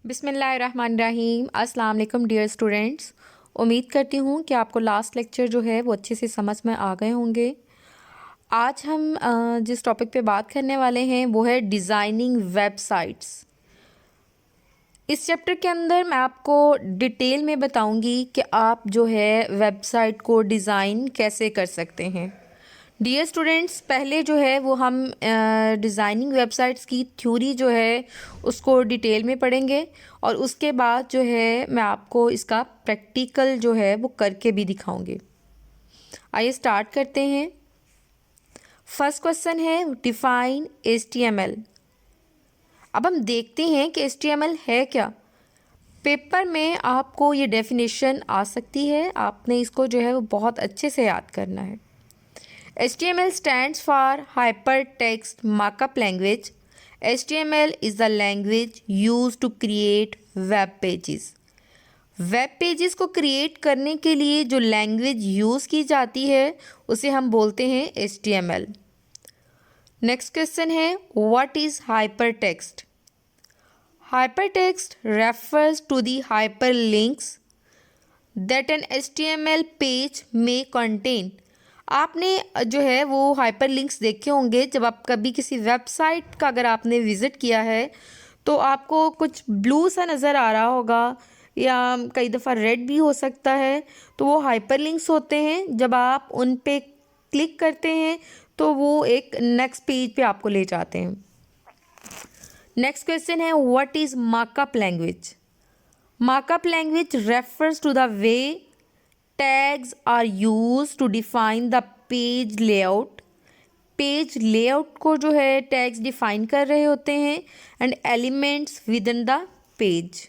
बिस्मिल्लाहिर्रहमानिर्रहीम। अस्सलाम वालेकुम डियर स्टूडेंट्स। उम्मीद करती हूँ कि आपको लास्ट लेक्चर जो है वो अच्छे से समझ में आ गए होंगे। आज हम जिस टॉपिक पे बात करने वाले हैं वो है डिज़ाइनिंग वेबसाइट्स। इस चैप्टर के अंदर मैं आपको डिटेल में बताऊंगी कि आप जो है वेबसाइट को डिज़ाइन कैसे कर सकते हैं। डियर स्टूडेंट्स, पहले जो है वो हम डिज़ाइनिंग वेबसाइट्स की थ्योरी जो है उसको डिटेल में पढ़ेंगे और उसके बाद जो है मैं आपको इसका प्रैक्टिकल जो है वो करके भी दिखाऊंगी। आइए स्टार्ट करते हैं। फर्स्ट क्वेश्चन है डिफाइन HTML। अब हम देखते हैं कि HTML है क्या। पेपर में आपको ये डेफिनेशन आ सकती है, आपने इसको जो है वो बहुत अच्छे से याद करना है। HTML stands for Hypertext Markup Language. HTML is the language used to create web pages. Web pages को क्रिएट करने के लिए जो लैंग्वेज यूज़ की जाती है उसे हम बोलते हैं HTML। नेक्स्ट क्वेश्चन है what is hypertext. Hypertext refers to the hyperlinks that an HTML page में कंटेन। आपने जो है वो हाइपरलिंक्स देखे होंगे जब आप कभी किसी वेबसाइट का अगर आपने विज़िट किया है तो आपको कुछ ब्लू सा नज़र आ रहा होगा या कई दफ़ा रेड भी हो सकता है, तो वो हाइपरलिंक्स होते हैं। जब आप उन पे क्लिक करते हैं तो वो एक नेक्स्ट पेज पे आपको ले जाते हैं। नेक्स्ट क्वेश्चन है what is markup language. Markup language refers to the way tags are used to define the page layout। Page layout को जो है टैग्स डिफाइन कर रहे होते हैं and elements within the page.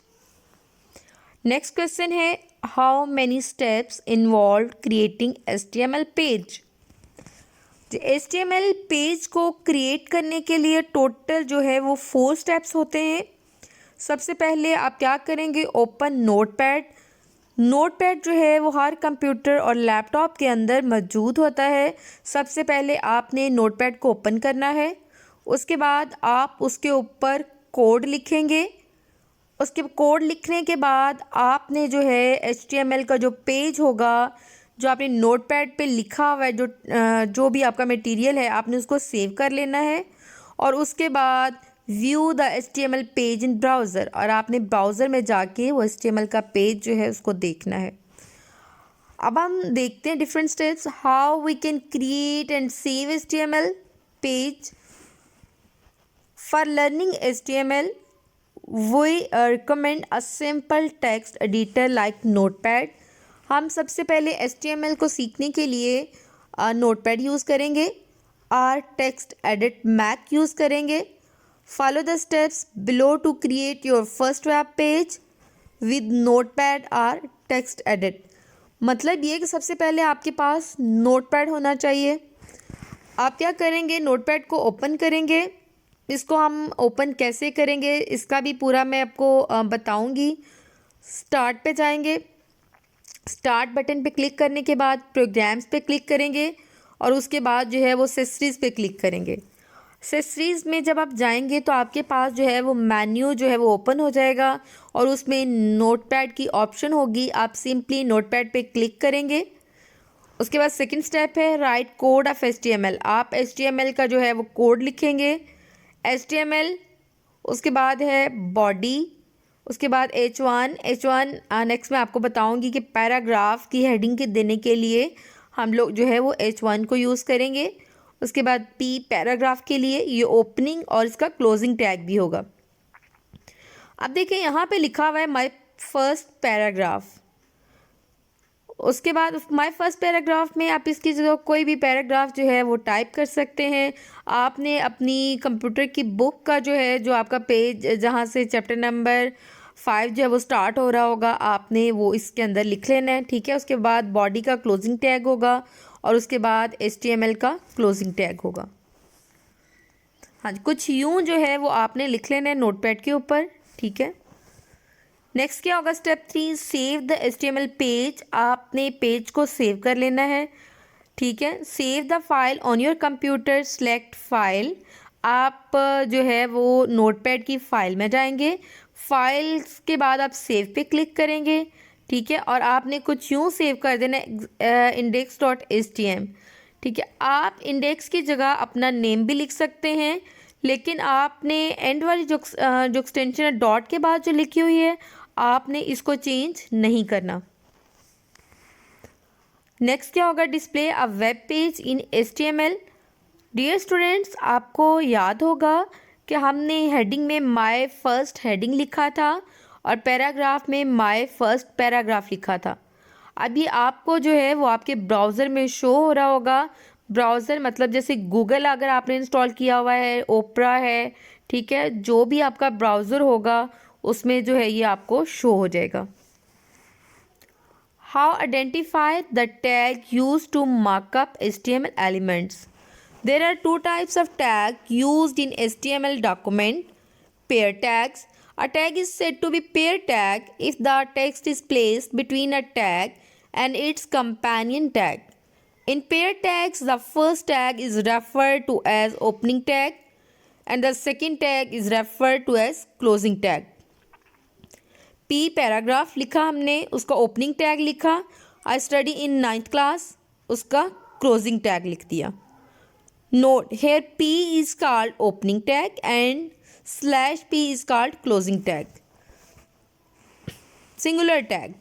Next question है how many steps involve creating HTML पेज। HTML page को क्रिएट करने के लिए टोटल जो है वो 4 स्टेप्स होते हैं। सबसे पहले आप क्या करेंगे, ओपन नोटपैड। नोटपैड जो है वो हर कंप्यूटर और लैपटॉप के अंदर मौजूद होता है। सबसे पहले आपने नोटपैड को ओपन करना है, उसके बाद आप उसके ऊपर कोड लिखेंगे। उसके कोड लिखने के बाद आपने जो है HTML का जो पेज होगा जो आपने नोटपैड पे लिखा हुआ है, जो भी आपका मटेरियल है आपने उसको सेव कर लेना है और उसके बाद view the HTML page in browser, और आपने ब्राउज़र में जाके वो HTML का पेज जो है उसको देखना है। अब हम देखते हैं different steps how we can create and save HTML page. For learning HTML we recommend a simple text editor like Notepad. हम सबसे पहले HTML को सीखने के लिए नोटपैड यूज़ करेंगे और टेक्स्ट एडिट मैक यूज़ करेंगे। Follow the steps below to create your first web page with notepad or text edit। मतलब ये कि सबसे पहले आपके पास नोटपैड होना चाहिए। आप क्या करेंगे, नोटपैड को ओपन करेंगे। इसको हम ओपन कैसे करेंगे इसका भी पूरा मैं आपको बताऊंगी। स्टार्ट पे जाएंगे, स्टार्ट बटन पे क्लिक करने के बाद प्रोग्राम्स पे क्लिक करेंगे और उसके बाद जो है वो एक्सेसरीज़ पे क्लिक करेंगे। एक्सेसरीज़ में जब आप जाएंगे तो आपके पास जो है वो मेन्यू जो है वो ओपन हो जाएगा और उसमें नोटपैड की ऑप्शन होगी। आप सिंपली नोटपैड पे क्लिक करेंगे। उसके बाद सेकंड स्टेप है राइट कोड ऑफ HTML। आप HTML का जो है वो कोड लिखेंगे HTML। उसके बाद है बॉडी, उसके बाद H1 नेक्स्ट मैं आपको बताऊंगी कि पैराग्राफ की हेडिंग के देने के लिए हम लोग जो है वो H1 को यूज़ करेंगे। उसके बाद P पैराग्राफ के लिए ये ओपनिंग और इसका क्लोजिंग टैग भी होगा। अब देखिए यहाँ पे लिखा हुआ है माय फर्स्ट पैराग्राफ। उसके बाद माय फर्स्ट पैराग्राफ में आप इसकी जगह कोई भी पैराग्राफ जो है वो टाइप कर सकते हैं। आपने अपनी कंप्यूटर की बुक का जो है जो आपका पेज जहाँ से चैप्टर नंबर 5 जो है वो स्टार्ट हो रहा होगा आपने वो इसके अंदर लिख लेना है, ठीक है। उसके बाद बॉडी का क्लोजिंग टैग होगा और उसके बाद HTML का क्लोजिंग टैग होगा। हाँ जी, कुछ यूँ जो है वो आपने लिख लेना है नोटपैड के ऊपर, ठीक है। नेक्स्ट क्या होगा, step 3 save the HTML page. आपने पेज को सेव कर लेना है, ठीक है। Save the file on your computer, select file. आप जो है वो नोटपैड की फ़ाइल में जाएंगे, फाइल्स के बाद आप सेव पे क्लिक करेंगे, ठीक है। और आपने कुछ यूँ सेव कर देना index.htm, ठीक है। आप इंडेक्स की जगह अपना नेम भी लिख सकते हैं, लेकिन आपने एंड वाली जो एक्सटेंशन है डॉट के बाद जो लिखी हुई है, आपने इसको चेंज नहीं करना। नेक्स्ट क्या होगा, display a web page in HTML। Dear students, आपको याद होगा कि हमने हेडिंग में माय फर्स्ट हेडिंग लिखा था और पैराग्राफ में माय फर्स्ट पैराग्राफ लिखा था। अभी आपको जो है वो आपके ब्राउज़र में शो हो रहा होगा। ब्राउज़र मतलब जैसे गूगल अगर आपने इंस्टॉल किया हुआ है, ओपरा है, ठीक है, जो भी आपका ब्राउज़र होगा उसमें जो है ये आपको शो हो जाएगा। How identify the tag used to mark up HTML elements? There are two types of tag used in HTML document. Pair tags. A tag is said to be pair tag if the text is placed between a tag and its companion tag. In pair tags, the first tag is referred to as opening tag and the second tag is referred to as closing tag. P paragraph लिखा हमने, उसका opening tag लिखा। I study in 9th class, उसका closing tag लिख दिया। Note here P is called opening tag and /P is called closing tag. Singular tag,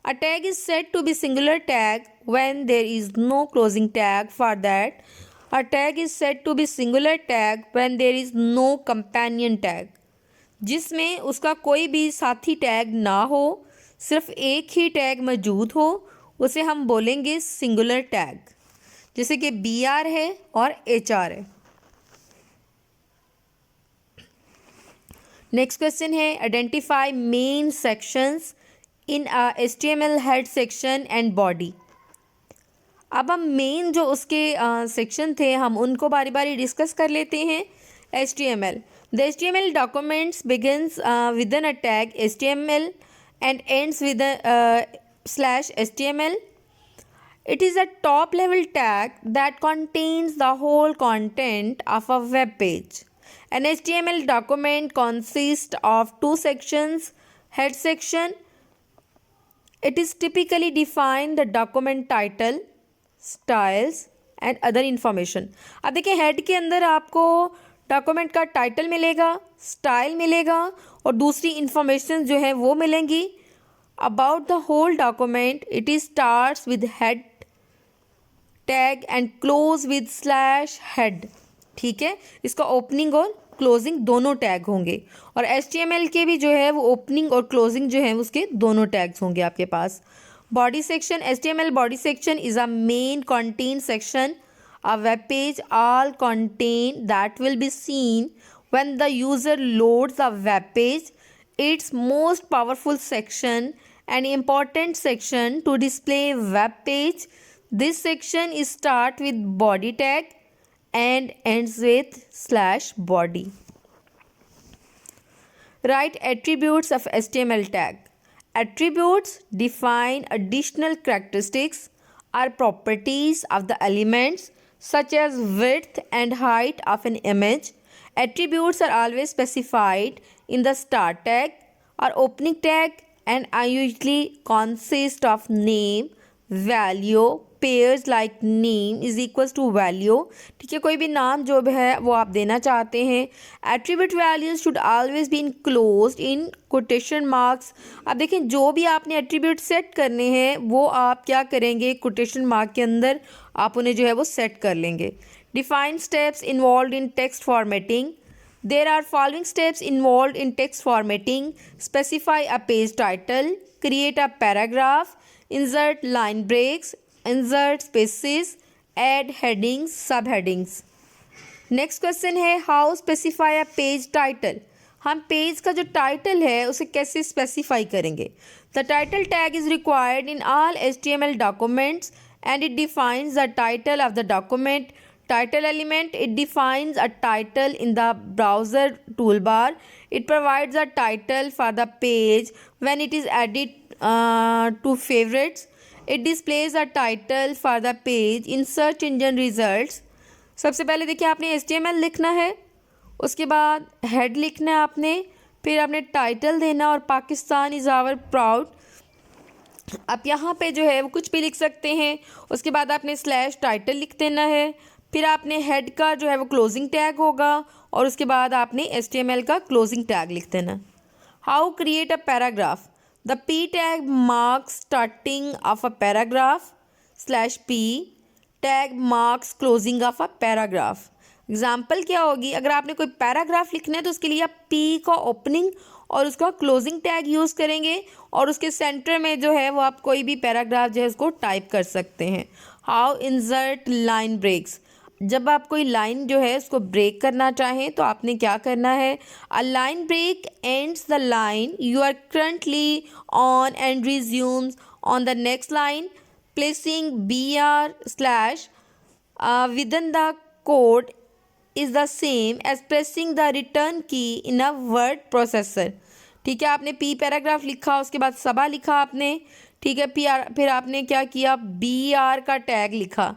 a tag is said to be singular tag when there is no closing tag. For that, a tag is said to be singular tag when there is no companion tag. जिसमें उसका कोई भी साथी tag ना हो, सिर्फ एक ही tag मौजूद हो, उसे हम बोलेंगे सिंगुलर टैग, जैसे कि BR है और HR है। नेक्स्ट क्वेश्चन है, identify main sections in HTML head section and body. अब हम मेन जो उसके सेक्शन थे हम उनको बारी बारी डिस्कस कर लेते हैं। HTML. The HTML documents begins within a tag HTML and ends with a /HTML. It is a top level tag that contains the whole content of a web page. An HTML document consists of two sections. Head section, it is typically defined the document title, styles and other information. अब देखिए head के अंदर आपको document का title मिलेगा, style मिलेगा और दूसरी इंफॉर्मेशन जो है वो मिलेंगी। About the whole document it is starts with head tag and close with /head, ठीक है। इसका ओपनिंग और क्लोजिंग दोनों टैग होंगे और HTML के भी जो है वो ओपनिंग और क्लोजिंग जो है उसके दोनों टैग्स होंगे आपके पास। Body section, HTML body section is a main content section. A web page all content that will be seen when the user loads a web page. Its most powerful section and important section to display web page. This section is start with body tag and ends with /body. Write attributes of HTML tag. Attributes define additional characteristics or properties of the elements such as width and height of an image. Attributes are always specified in the start tag or opening tag and usually consist of name, value, pairs like name is equals to value, ठीक है। कोई भी नाम जो है वो आप देना चाहते हैं। Attribute values should always be enclosed in quotation marks. अब देखें जो भी आपने एट्रीब्यूट सेट करने हैं वो आप क्या करेंगे, कोटेशन मार्क के अंदर आप उन्हें जो है वो सेट कर लेंगे। Define steps involved in text formatting. There are following steps involved in text formatting. Specify a page title, create a paragraph, insert line breaks, insert spaces, add headings, subheadings. Next question है, how specify a page title. हम page का जो title है उसे कैसे specify करेंगे। The title tag is required in all HTML documents and it defines the title of the document. Title element, it defines a title in the browser toolbar. It provides a title for the page when it is added to favorites. It displays a title for the page in search engine results. सबसे पहले देखिए आपने HTML लिखना है उसके बाद head लिखना है आपने, फिर आपने टाइटल देना और पाकिस्तान इज़ आवर प्राउड। आप यहाँ पे जो है वो कुछ भी लिख सकते हैं। उसके बाद आपने स्लैश टाइटल लिख देना है, फिर आपने हेड का जो है वो क्लोजिंग टैग होगा और उसके बाद आपने HTML का क्लोजिंग टैग लिख देना। How create a paragraph, the P tag marks starting of a paragraph, /P tag marks closing of a paragraph. Example क्या होगी, अगर आपने कोई पैराग्राफ लिखना है तो उसके लिए आप P का ओपनिंग और उसका क्लोजिंग टैग यूज़ करेंगे और उसके सेंटर में जो है वो आप कोई भी पैराग्राफ जो है उसको टाइप कर सकते हैं। हाउ इंसर्ट लाइन ब्रेक्स, जब आप कोई लाइन जो है उसको ब्रेक करना चाहें तो आपने क्या करना है, a line break ends the line you are currently on and resumes on the next line, placing BR/ within the code is the same as pressing the return key in a word processor। ठीक है, आपने P paragraph लिखा, उसके बाद सबा लिखा आपने, ठीक है, फिर आपने क्या किया, BR का टैग लिखा,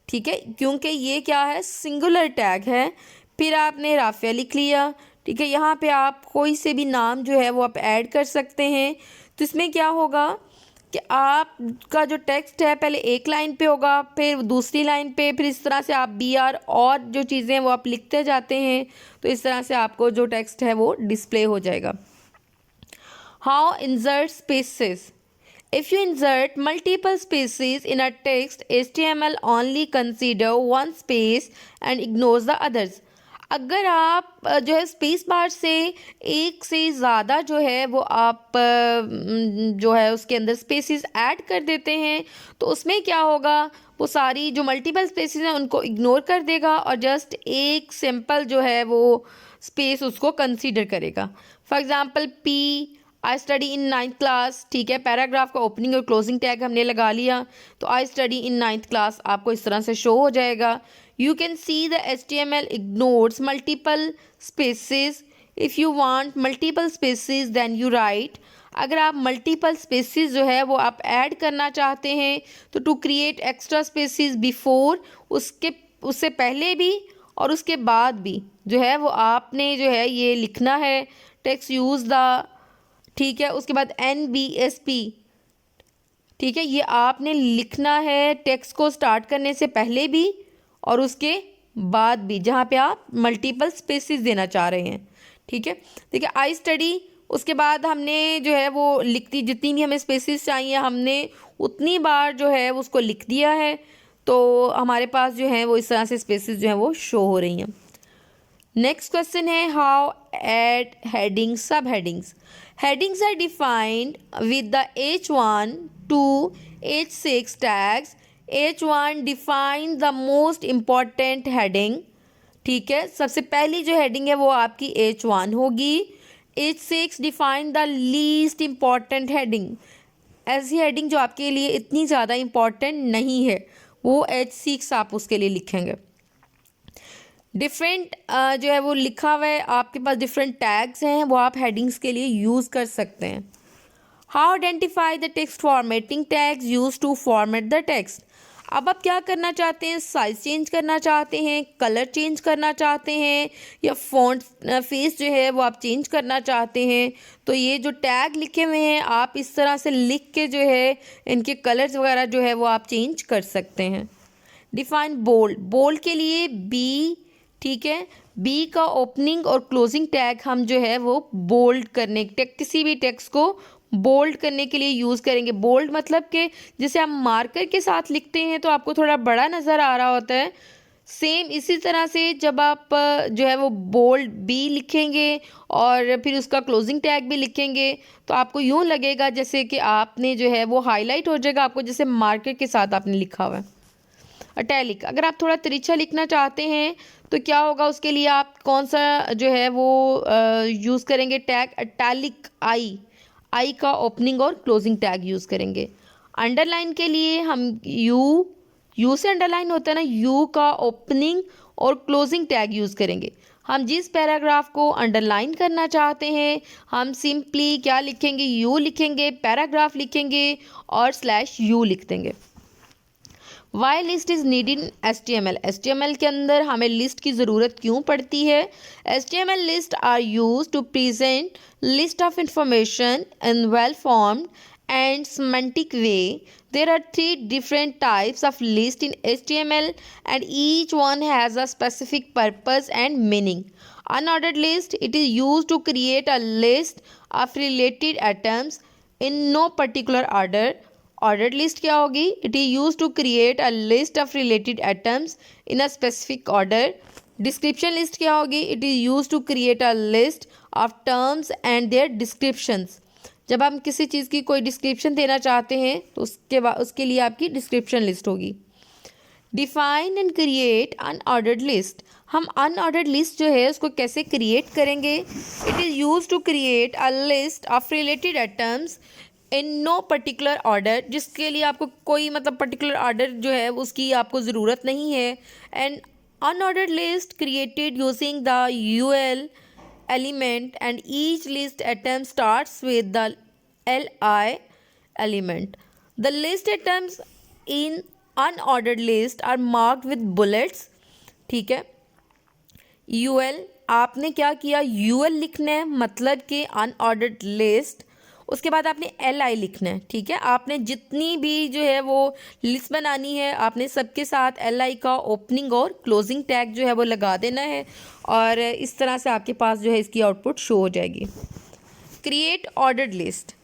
ठीक है, क्योंकि ये क्या है, सिंगुलर टैग है। फिर आपने राफिया लिख लिया, ठीक है। यहाँ पे आप कोई से भी नाम जो है वो आप ऐड कर सकते हैं। तो इसमें क्या होगा कि आपका जो टेक्स्ट है पहले एक लाइन पे होगा, फिर दूसरी लाइन पे, फिर इस तरह से आप BR और जो चीज़ें हैं वो आप लिखते जाते हैं, तो इस तरह से आपको जो टेक्स्ट है वो डिस्प्ले हो जाएगा। How insert spaces, if you insert multiple spaces in a text, HTML only consider one space and ignores the others। अगर आप जो है स्पेस बार से एक से ज़्यादा जो है वो आप जो है उसके अंदर स्पेसेस ऐड कर देते हैं तो उसमें क्या होगा, वो सारी जो मल्टीपल स्पेसेस हैं उनको इग्नोर कर देगा और जस्ट एक सिंपल जो है वो स्पेस उसको कंसीडर करेगा। For example P I study in 9th class, ठीक है, पैराग्राफ का ओपनिंग और क्लोजिंग टैग हमने लगा लिया, तो आई स्टडी इन 9th क्लास आपको इस तरह से शो हो जाएगा। You can see the HTML ignores multiple spaces, if you want multiple spaces then you write. अगर आप मल्टीपल स्पेसेस जो है वो आप ऐड करना चाहते हैं तो to create extra spaces before, उससे पहले भी और उसके बाद भी जो है वो आपने जो है ये लिखना है, टेक्स्ट यूज़ द, ठीक है, उसके बाद NBSP, ठीक है, ये आपने लिखना है टेक्स्ट को स्टार्ट करने से पहले भी और उसके बाद भी, जहाँ पे आप मल्टीपल स्पेसेस देना चाह रहे हैं, ठीक है। देखिए आई स्टडी, उसके बाद हमने जो है वो लिखती, जितनी भी हमें स्पेसेस चाहिए हमने उतनी बार जो है उसको लिख दिया है, तो हमारे पास जो है वो इस तरह से स्पेसेस जो है वो शो हो रही हैं। नेक्स्ट क्वेश्चन है हाउ ऐड हेडिंग सब headings. Headings are defined with the H1 to H6 tags। H1 define the most important heading, ठीक है, सबसे पहली जो हेडिंग है वो आपकी H1 होगी। H6 define the least important heading, ऐसी हेडिंग जो आपके लिए इतनी ज़्यादा इम्पॉर्टेंट नहीं है वो H6 आप उसके लिए लिखेंगे। डिफरेंट जो है वो लिखा हुआ है, आपके पास डिफरेंट टैग्स हैं वो आप हेडिंग्स के लिए यूज़ कर सकते हैं। How identify the text formatting tags use to format the text. अब आप क्या करना चाहते हैं, साइज चेंज करना चाहते हैं, कलर चेंज करना चाहते हैं या फॉन्ट फेस जो है वो आप चेंज करना चाहते हैं, तो ये जो टैग लिखे हुए हैं आप इस तरह से लिख के जो है इनके कलर्स वगैरह जो है वो आप चेंज कर सकते हैं। डिफाइन बोल्ड, बोल्ड के लिए B, ठीक है, B का ओपनिंग और क्लोजिंग टैग हम जो है वो बोल्ड करने, किसी भी टेक्स्ट को बोल्ड करने के लिए यूज़ करेंगे। बोल्ड मतलब कि जैसे आप मार्कर के साथ लिखते हैं तो आपको थोड़ा बड़ा नज़र आ रहा होता है, सेम इसी तरह से जब आप जो है वो बोल्ड B लिखेंगे और फिर उसका क्लोजिंग टैग भी लिखेंगे तो आपको यूँ लगेगा जैसे कि आपने जो है वो हाईलाइट हो जाएगा, आपको जैसे मार्कर के साथ आपने लिखा हुआ है। अटैलिक, अगर आप थोड़ा तिरछा लिखना चाहते हैं तो क्या होगा, उसके लिए आप कौन सा जो है वो यूज़ करेंगे टैग, अटैलिक आई का ओपनिंग और क्लोजिंग टैग यूज़ करेंगे। अंडरलाइन के लिए हम यू से अंडरलाइन होता है ना, यू का ओपनिंग और क्लोजिंग टैग यूज़ करेंगे। हम जिस पैराग्राफ को अंडरलाइन करना चाहते हैं हम सिंपली क्या लिखेंगे, यू लिखेंगे, पैराग्राफ लिखेंगे और /U लिख देंगे। Why list is needed in HTML। HTML के अंदर हमें लिस्ट की ज़रूरत क्यों पड़ती है? HTML list are use to present list of information in well formed and semantic way. There are 3 different types of list in HTML and each one has a specific purpose and meaning. Unordered list, it is used to create a list of related items in no particular order. Ordered list क्या होगी? It is used to create a list of related items in a specific order. Description list क्या होगी? It is used to create a list of terms and their descriptions. जब हम किसी चीज़ की कोई description देना चाहते हैं तो उसके लिए आपकी डिस्क्रिप्शन लिस्ट होगी। Define and create unordered list. हम अनऑर्डर्ड लिस्ट जो है उसको कैसे क्रिएट करेंगे? It is use to create a list of related items in no particular order, जिसके लिए आपको कोई मतलब पर्टिकुलर ऑर्डर जो है उसकी आपको ज़रूरत नहीं है। And unordered list created using the UL element and each list item starts with the LI element. The list items in unordered list are marked with bullets. ठीक है, UL आपने क्या किया? UL लिखना है, मतलब कि अनऑर्डर्ड लिस्ट। उसके बाद आपने LI लिखना है। ठीक है, आपने जितनी भी जो है वो लिस्ट बनानी है आपने सबके साथ LI का ओपनिंग और क्लोजिंग टैग जो है वो लगा देना है और इस तरह से आपके पास जो है इसकी आउटपुट शो हो जाएगी। Create ordered list.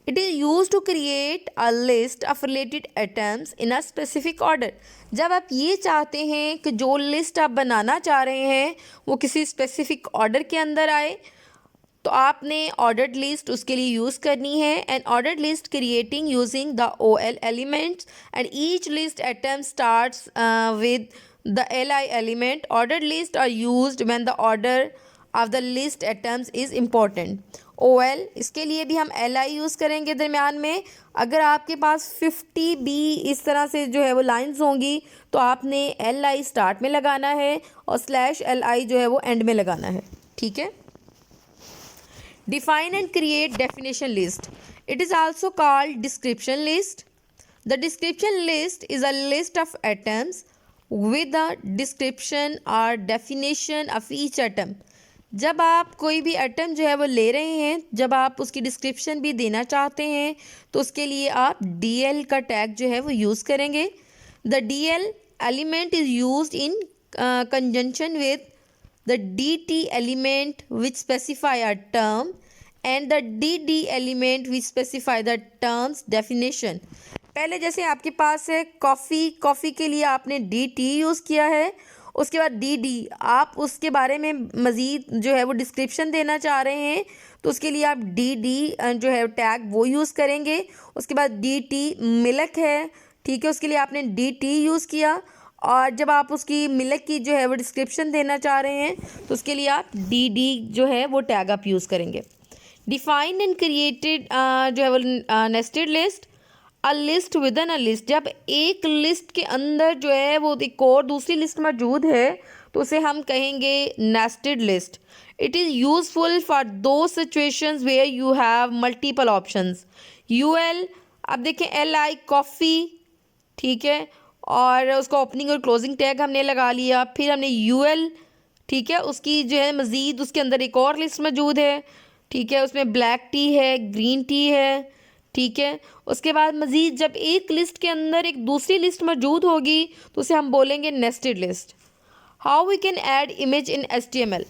It is use to create a list of related items in a specific order. जब आप ये चाहते हैं कि जो लिस्ट आप बनाना चाह रहे हैं वो किसी स्पेसिफिक ऑर्डर के अंदर आए तो आपने ऑर्डर्ड लिस्ट उसके लिए यूज़ करनी है। And ordered list creating using the OL elements and each list item starts with the LI element. Ordered list are used when the order of the list items is important. OL इसके लिए भी हम LI use करेंगे दरमियान में। अगर आपके पास 50 भी इस तरह से जो है वो लाइंस होंगी तो आपने LI स्टार्ट में लगाना है और /LI जो है वो एंड में लगाना है। ठीक है। Define and create definition list. It is also called description list. The description list is a list of items with a description or definition of each item. जब आप कोई भी आइटम जो है वो ले रहे हैं, जब आप उसकी डिस्क्रिप्शन भी देना चाहते हैं तो उसके लिए आप DL का टैग जो है वो यूज़ करेंगे। The DL element is used in conjunction with the DT element which specify a term and the DD element which specify the term's definition. पहले जैसे आपके पास है कॉफ़ी के लिए आपने DT यूज़ किया है, उसके बाद DD आप उसके बारे में मज़ीद जो है वो डिस्क्रिप्शन देना चाह रहे हैं तो उसके लिए आप DD जो है टैग वो यूज़ करेंगे। उसके बाद DT मिल्क है, ठीक है, उसके लिए आपने DT यूज़ किया और जब आप उसकी मिल्क की जो है वो डिस्क्रिप्शन देना चाह रहे हैं तो उसके लिए आप DD जो है वो टैग आप यूज़ करेंगे। डिफाइन एंड क्रिएटेड जो है वो nested list. A list with in a list. जब एक लिस्ट के अंदर जो है वो एक और दूसरी लिस्ट मौजूद है तो उसे हम कहेंगे nested list. It is useful for दो situations where you have multiple options. UL अब देखें LI कॉफ़ी, ठीक है, और उसका ओपनिंग और क्लोजिंग टैग हमने लगा लिया। फिर हमने UL, ठीक है, उसकी जो है मज़ीद उसके अंदर एक और लिस्ट मौजूद है, ठीक है, उसमें ब्लैक टी है, ग्रीन टी है, ठीक है। उसके बाद मज़ीद जब एक लिस्ट के अंदर एक दूसरी लिस्ट मौजूद होगी तो उसे हम बोलेंगे nested list. How we can add image in HTML।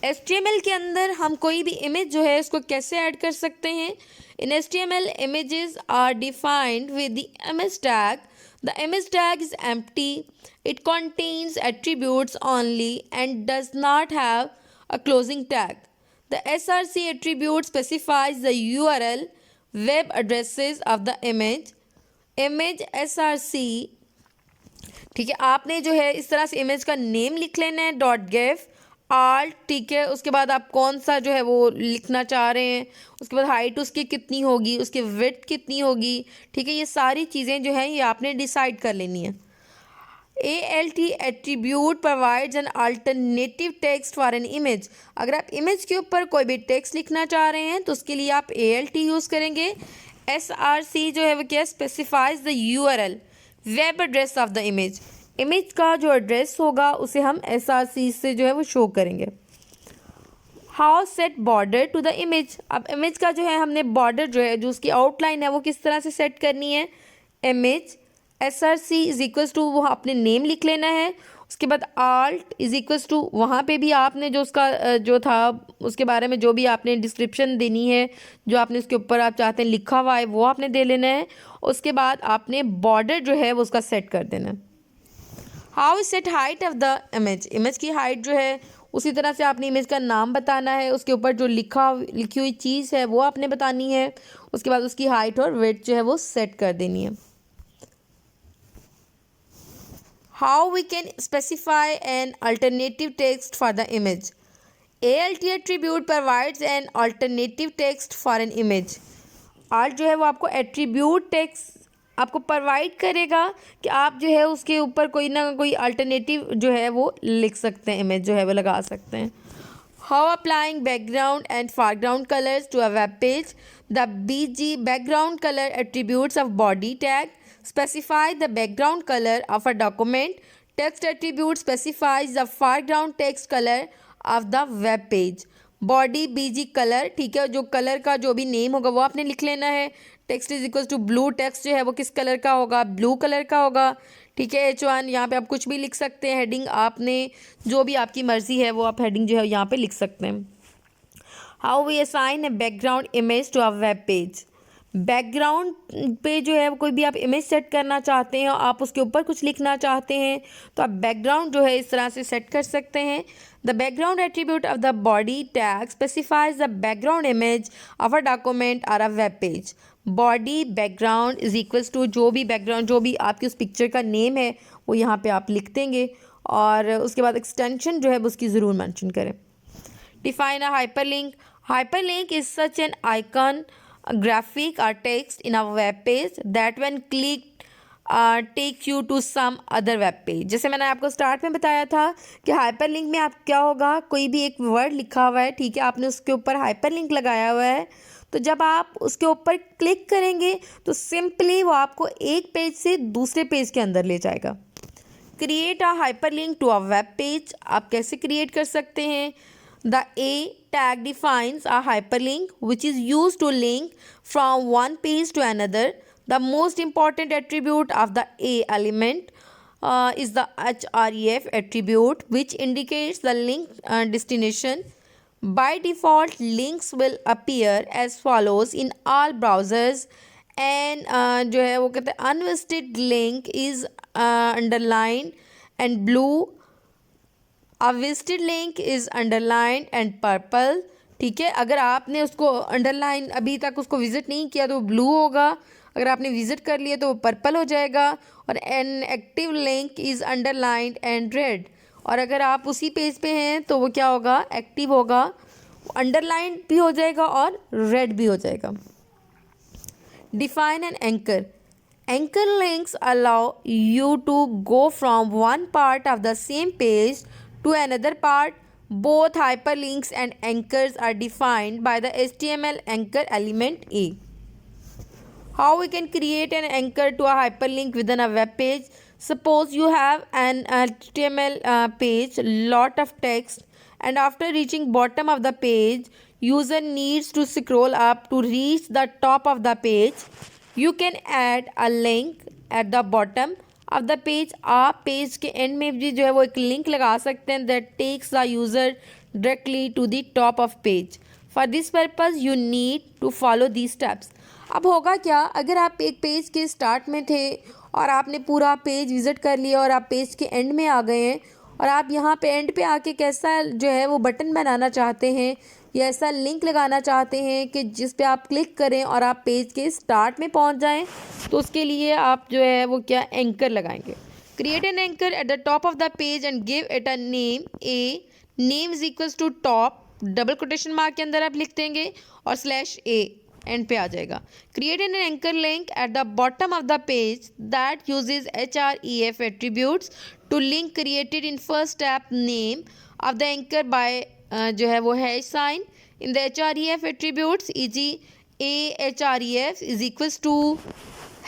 HTML के अंदर हम कोई भी इमेज जो है उसको कैसे ऐड कर सकते हैं? इन HTML images are defined with the image tag. The image tag is empty. It contains attributes only and does not have a closing tag. The src attribute specifies the URL, web addresses of the image. Image src, ठीक है, आपने जो है इस तरह से image का name लिख लेना है .gif आल्ट, ठीक है। उसके बाद आप कौन सा जो है वो लिखना चाह रहे हैं, उसके बाद हाइट उसकी कितनी होगी, उसकी विड्थ कितनी होगी, ठीक है। ये सारी चीज़ें जो हैं ये आपने डिसाइड कर लेनी है। ALT attribute provides an alternative text for an image. अगर आप इमेज के ऊपर कोई भी टेक्स्ट लिखना चाह रहे हैं तो उसके लिए आप ALT यूज़ करेंगे। SRC जो है वो क्या specifies the URL, web address of the image, image का जो एड्रेस होगा उसे हम src से जो है वो शो करेंगे। How set border to the image, अब इमेज का जो है हमने बॉर्डर जो है जो उसकी आउटलाइन है वो किस तरह से सेट करनी है। Image src is equals to वहाँ अपने नेम लिख लेना है, उसके बाद आल्ट इज इक्वल्स टू वहाँ पे भी आपने जो उसका जो था उसके बारे में जो भी आपने डिस्क्रिप्शन देनी है, जो आपने उसके ऊपर आप चाहते हैं लिखा हुआ है वो आपने दे लेना है। उसके बाद आपने बॉर्डर जो है वो उसका सेट कर देना है। How is set height of the image, image की हाइट जो है उसी तरह से आपने इमेज का नाम बताना है, उसके ऊपर जो लिखी हुई चीज़ है वो आपने बतानी है, उसके बाद उसकी हाइट और वेट जो है वो सेट कर देनी है। How we can specify an alternative text for the image, ALT attribute provides an alternative text for an image. Alt जो है वो आपको एट्रीब्यूट टेक्स्ट आपको प्रोवाइड करेगा कि आप जो है उसके ऊपर कोई ना कोई अल्टरनेटिव जो है वो लिख सकते हैं, इमेज जो है वो लगा सकते हैं। How applying background and foreground colours to a web page, the BG background colour attributes of body tag specify the background color of a document, text attribute specifies the foreground text color of the web page, body BG colour, ठीक है, जो colour का जो भी name होगा वो आपने लिख लेना है। Text is equals to blue, text जो है वो किस कलर का होगा, ब्लू कलर का होगा, ठीक है। H1 यहाँ पे आप कुछ भी लिख सकते हैं, हेडिंग आपने जो भी आपकी मर्जी है वो आप हेडिंग जो है यहाँ पे लिख सकते हैं। How we assign a background image to a web page, background पे जो है कोई भी आप इमेज सेट करना चाहते हैं और आप उसके ऊपर कुछ लिखना चाहते हैं तो आप बैकग्राउंड जो है इस तरह से सेट कर सकते हैं। The background attribute of the body tag specifies the background image of a document और a web page, body background is equals to जो भी बैकग्राउंड जो भी आपकी उस पिक्चर का नेम है वो यहाँ पे आप लिख देंगे और उसके बाद एक्सटेंशन जो है उसकी ज़रूर मेंशन करें। Define a hyperlink, hyperlink is such an icon, a graphic or text in a web page that when clicked takes you to some other web page। जैसे मैंने आपको स्टार्ट में बताया था कि हाइपरलिंक में आप क्या होगा, कोई भी एक वर्ड लिखा हुआ है, ठीक है, आपने उसके ऊपर हाइपरलिंक लगाया हुआ है, तो जब आप उसके ऊपर क्लिक करेंगे तो सिंपली वो आपको एक पेज से दूसरे पेज के अंदर ले जाएगा। Create a hyperlink to a web page, आप कैसे क्रिएट कर सकते हैं। The A tag defines a hyperlink which is used to link from one page to another. The most important attribute of the A element is the href attribute which indicates the link destination. By default, links will appear as follows in all browsers and जो है वो कहते हैं unvisited link is underlined and blue, a visited link is underlined and purple, ठीक है। अगर आपने उसको अंडरलाइन अभी तक उसको विजिट नहीं किया तो ब्लू होगा, अगर आपने विजिट कर लिया तो वो पर्पल हो जाएगा। और an active link is underlined and red, और अगर आप उसी पेज पे हैं तो वो क्या होगा, एक्टिव होगा, अंडरलाइंड भी हो जाएगा और रेड भी हो जाएगा। Define an anchor, anchor links allow you to go from one part of the same page to another part. Both hyperlinks and anchors are defined by the HTML anchor element A. How we can create an anchor to a hyperlink within a web page. Suppose you have an HTML page, lot of text, and after reaching bottom of the page, user needs to scroll up to reach the top of the page. You can add a link at the bottom of the page. आप page के and में भी जो है वो एक link लगा सकते हैं that takes the user directly to the top of page. For this purpose you need to follow these steps. अब होगा क्या, अगर आप एक पेज के स्टार्ट में थे और आपने पूरा पेज विज़िट कर लिया और आप पेज के एंड में आ गए हैं और आप यहाँ पे एंड पे आके कैसा जो है वो बटन बनाना चाहते हैं या ऐसा लिंक लगाना चाहते हैं कि जिस पे आप क्लिक करें और आप पेज के स्टार्ट में पहुँच जाएं, तो उसके लिए आप जो है वो क्या एंकर लगाएंगे। Create an anchor at the top of the page and give it a name. A name is equals to top, double quotation mark के अंदर आप लिख देंगे और /a एंड पे आ जाएगा। Create an anchor link at the bottom of the page that uses href attributes to link created in first step name of the anchor by जो है वो hash sign in the href attributes e.g. a href is equals to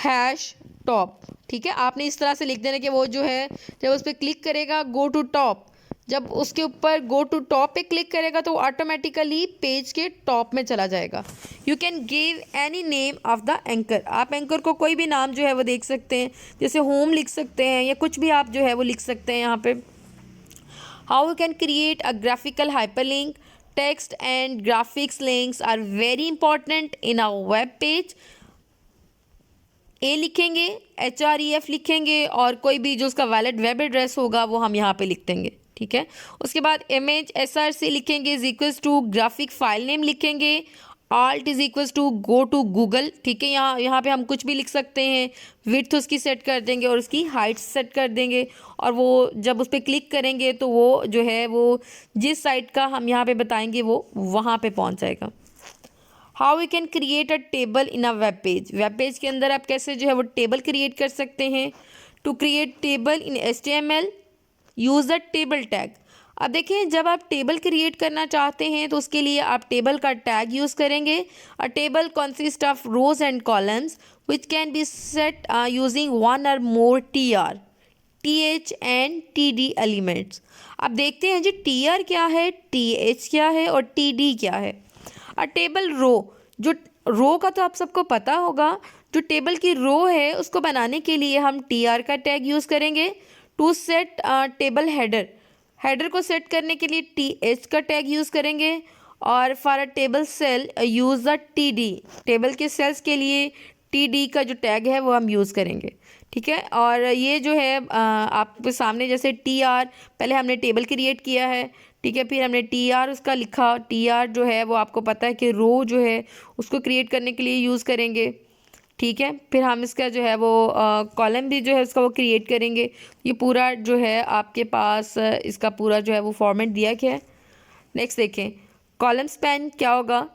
hash top. ठीक है, आपने इस तरह से लिख देना कि वो जो है जब उस पर क्लिक करेगा गो टू टॉप, जब उसके ऊपर गो टू टॉप पे क्लिक करेगा तो ऑटोमेटिकली पेज के टॉप में चला जाएगा। You can give any name of the anchor, आप एंकर को कोई भी नाम जो है वो देख सकते हैं, जैसे होम लिख सकते हैं या कुछ भी आप जो है वो लिख सकते हैं यहाँ पे। How you can create a graphical hyperlink, text and graphics links are very important in a web page. A लिखेंगे, HREF लिखेंगे और कोई भी जो उसका वैलिड वेब एड्रेस होगा वो हम यहाँ पे लिख देंगे, ठीक है। उसके बाद इमेज SRC लिखेंगे is equals to graphic file name लिखेंगे, alt is equals to go to Google, ठीक है। यहाँ पे हम कुछ भी लिख सकते हैं, विड्थ उसकी सेट कर देंगे और उसकी हाइट सेट कर देंगे और वो जब उस पर क्लिक करेंगे तो वो जो है वो जिस साइट का हम यहाँ पे बताएंगे वो वहाँ पे पहुँच जाएगा। How we can create a table in a web page, web page के अंदर आप कैसे जो है वो टेबल क्रिएट कर सकते हैं। To create table in HTML use the table tag. अब देखिए जब आप टेबल क्रिएट करना चाहते हैं तो उसके लिए आप टेबल का टैग यूज़ करेंगे। अ table consist of rose and columns which can be set using one और मोर TR, TH and TD elements. अब देखते हैं जी TR क्या है, TH क्या है और TD क्या है। अ टेबल रो, जो रो का तो आप सबको पता होगा, जो टेबल की रो है उसको बनाने के लिए हम TR का टैग यूज़ करेंगे। To set table header, header को सेट करने के लिए TH का टैग यूज़ करेंगे और for a table cell use the TD, table के सेल्स के लिए TD का जो टैग है वो हम यूज़ करेंगे, ठीक है। और ये जो है आपके सामने जैसे TR पहले हमने टेबल क्रिएट किया है, ठीक है, फिर हमने TR उसका लिखा, TR जो है वो आपको पता है कि रो जो है उसको क्रिएट करने के लिए यूज़ करेंगे, ठीक है। फिर हम इसका जो है वो कॉलम भी जो है उसका वो क्रिएट करेंगे। ये पूरा जो है आपके पास इसका पूरा जो है वो फॉर्मेट दिया गया है। नेक्स्ट देखें कॉलम स्पैन क्या होगा।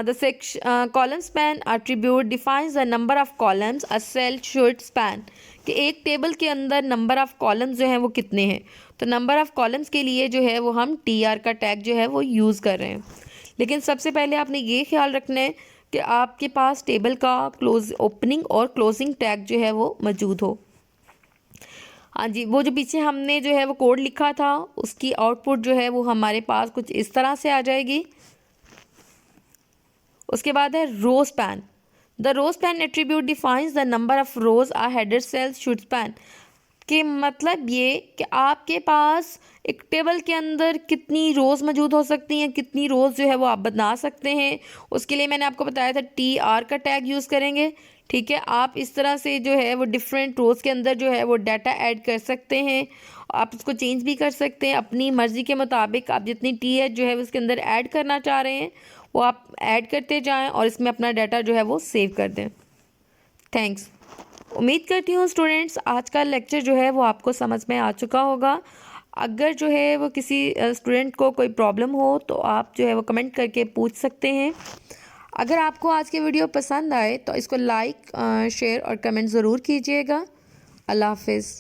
The section column span attribute defines the number of columns a cell should span, कि एक टेबल के अंदर नंबर ऑफ कॉलम्स जो हैं वो कितने हैं। तो नंबर ऑफ कॉलम्स के लिए जो है वो हम TR का टैग जो है वो यूज़ कर रहे हैं। लेकिन सबसे पहले आपने ये ख्याल रखना है कि आपके पास टेबल का ओपनिंग और क्लोजिंग टैग जो है वो मौजूद हो। हाँ जी, वो जो पीछे हमने जो है वो कोड लिखा था उसकी आउटपुट जो है वो हमारे पास कुछ इस तरह से आ जाएगी। उसके बाद है row span. The row span attribute defines the number of rows a header cells should span, कि मतलब ये कि आपके पास एक टेबल के अंदर कितनी रोज़ मौजूद हो सकती हैं, कितनी रोज़ जो है वो आप बना सकते हैं। उसके लिए मैंने आपको बताया था TR का टैग यूज़ करेंगे, ठीक है। आप इस तरह से जो है वो डिफरेंट रोज़ के अंदर जो है वो डाटा ऐड कर सकते हैं, आप उसको चेंज भी कर सकते हैं अपनी मर्ज़ी के मुताबिक। आप जितनी TH जो है उसके अंदर ऐड करना चाह रहे हैं वो आप ऐड करते जाएँ और इसमें अपना डाटा जो है वो सेव कर दें। थैंक्स। उम्मीद करती हूँ स्टूडेंट्स आज का लेक्चर जो है वो आपको समझ में आ चुका होगा। अगर जो है वो किसी स्टूडेंट को कोई प्रॉब्लम हो तो आप जो है वो कमेंट करके पूछ सकते हैं। अगर आपको आज के वीडियो पसंद आए तो इसको लाइक, शेयर और कमेंट ज़रूर कीजिएगा। अल्लाह हाफिज़।